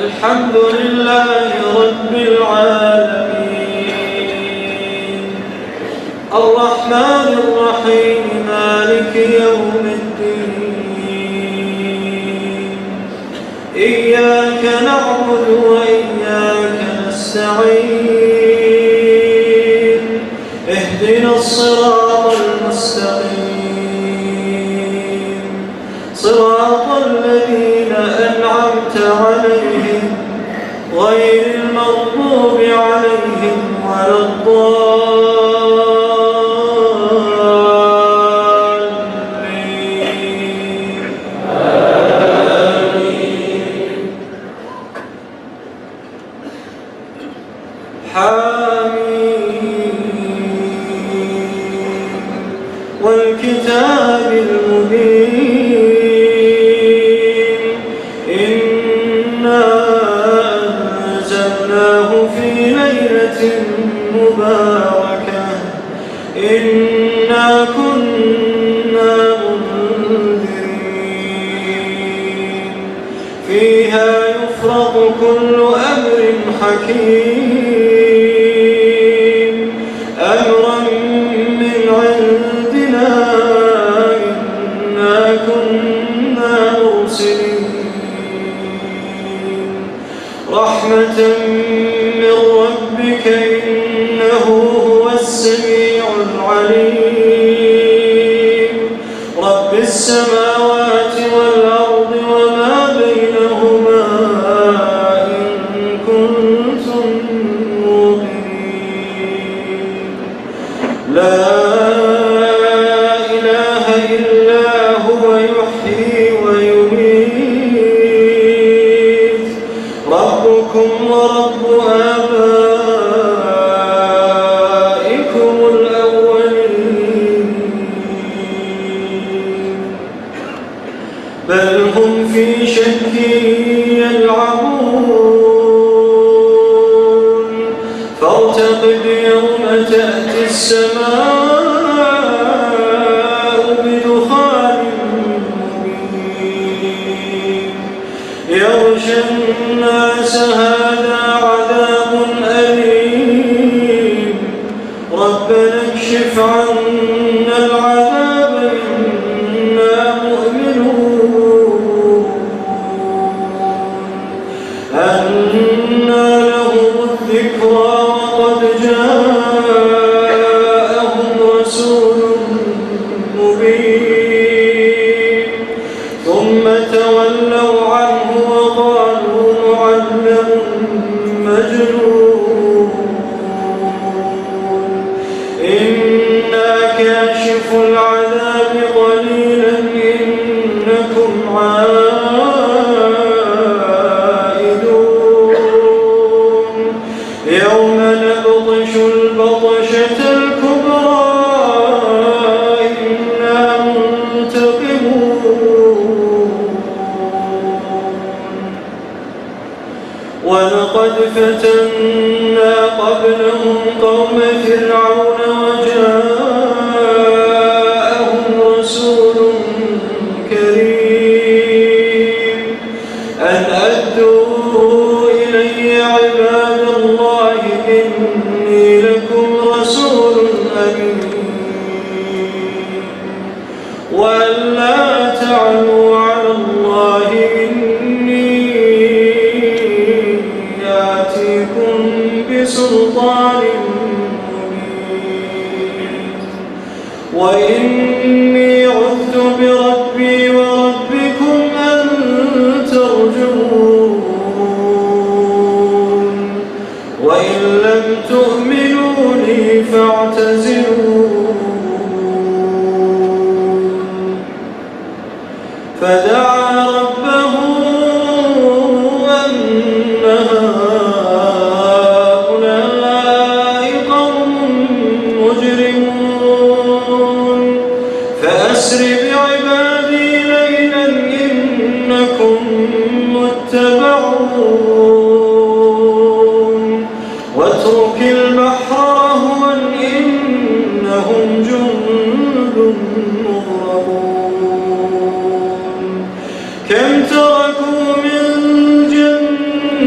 الحمد لله رب العالمين الرحمن الرحيم مالك يوم الدين إياك نعبد وإياك نستعين اهدنا الصراط المستقيم صراط الذين أنعمت عليهم غير المغضوب عليهم ولا الضالين آمين حميم والكتاب المبين إنا أنزلناه في ليلة مباركة إنا كنا منذرين فيها يفرق كل أمر حكيم أمرا من عندنا إنا كنا مرسلين رحمة من ربك إنه هو السميع العليم رب السماوات والأرض وما بينهما إن كنتم موقنين لا إله إلا هو يحيي ويميت ربكم ورب آبائكم الأولين بل هم في شك يلعبون فارتقب يوم تأتي السماء بدخان مبين يغشى الناس هذا عذاب أليم ربنا اكشف عنا العذاب إنا مؤمنون أنى لهم الذكرى وقد جاءهم رسول مبين ثم تولوا عنه وقالوا معلم مجنون إنا كاشف العذاب قليلا إنكم عائدون يوم نبطش البطشة الكبرى إنا منتقمون ولقد فتنا قبلهم قوم فرعون وجاءهم رسول كريم أن أدوا إلي عباد الله إني لكم رسول أمين وأن لا تعلوا على الله إني آتيكم بسلطان مبين وإني عذت بربي وربكم أن ترجمون وإن لم تؤمنوا لي فاعتزلون فدعا ربه أن هؤلاء قوم مجرمون فأسر بعبادي ليلا إنكم متبعون واترك البحر رهوا إنهم جند مغرقون كم تركوا من جنات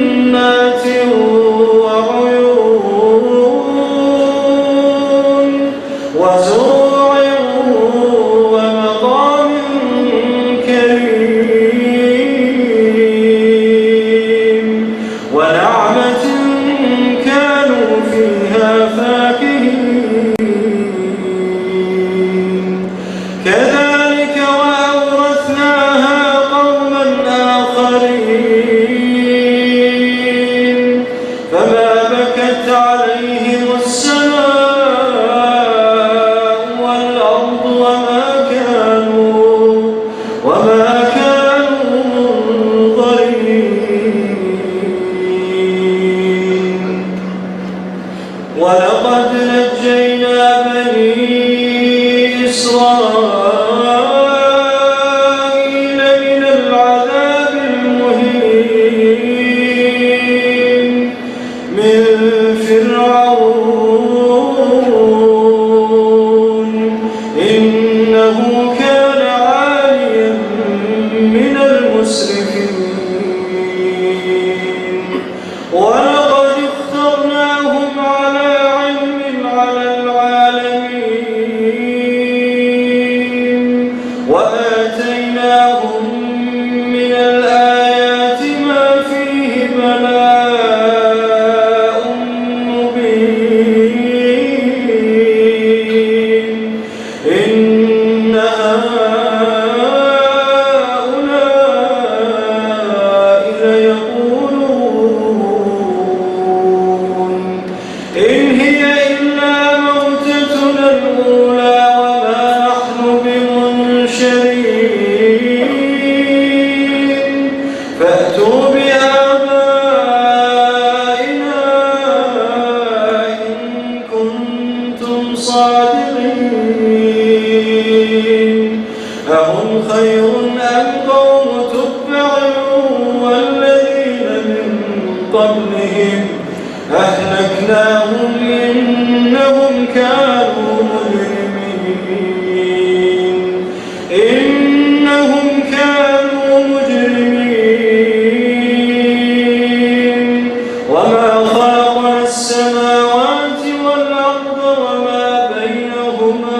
ولقد اخترناهم على علم على العالمين وآتيناهم من الآيات ما فيه بلاء مبين إن هؤلاء ليقولون إن هي إلا موتتنا الأولى وما نحن بمنشرين فأتوا بآبائنا إن كنتم صادقين أهم خير أم قوم تبع والذين من قبلهم أهلكناهم إنهم كانوا مجرمين إنهم كانوا مجرمين وما خلقنا السماوات والأرض وما بينهما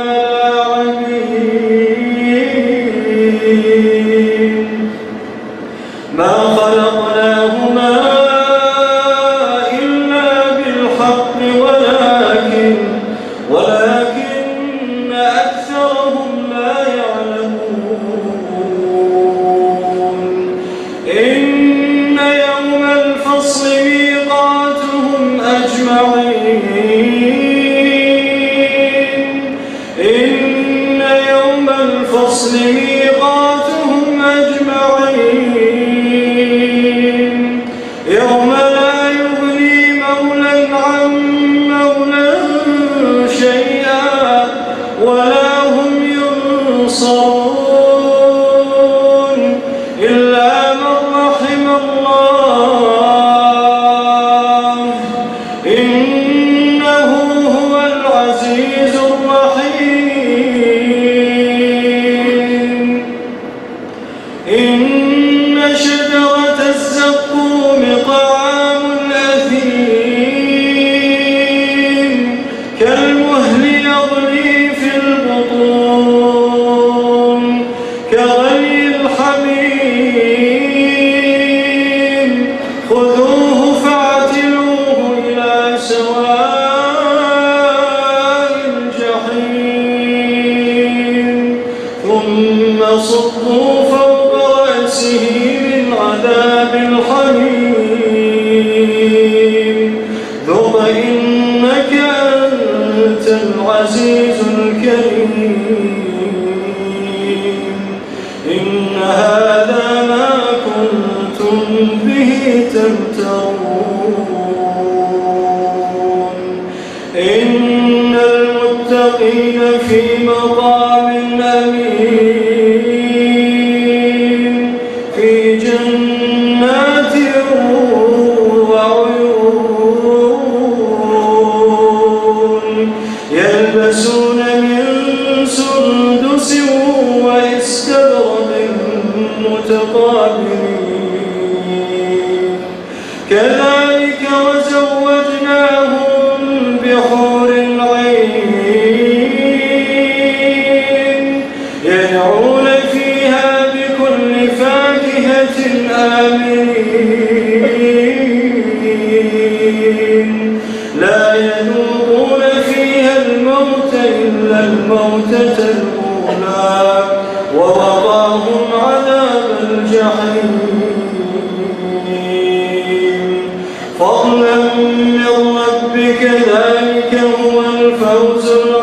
لاعبين ما خلقناهما إلا بالحق ولكن أكثرهم لا يعلمون إن يوم الفصل ميقاتهم أجمعين إن يوم الفصل ميقاتهم أجمعين يوم لا يغني مولى عن مولى شيئا ولا هم ينصرون إلا من رحم الله إنه هو العزيز الرحيم إن شجرة الزقوم طعام الأثيم كالمهل يغلي في البطون كغلي الحميم خذوه فاعتلوه إلى سواء الجحيم ثم صبوا فوق رأسه من عذاب الحميم ذق إنك أنت العزيز الكريم إن هذا ما كنتم به تمترون إن المتقين في مقام أمين في جنات وعيون يلبسون من سندس وإستبرق متقابلين كذلك وزوجناهم بحور عين يدعون فيها بكل فاكهة آمنين لا يذوقون فيها الموت إلا الموتة الأولى ووقاهم عذاب الجحيم فضلا من ربك ذلك هو الفوز العظيم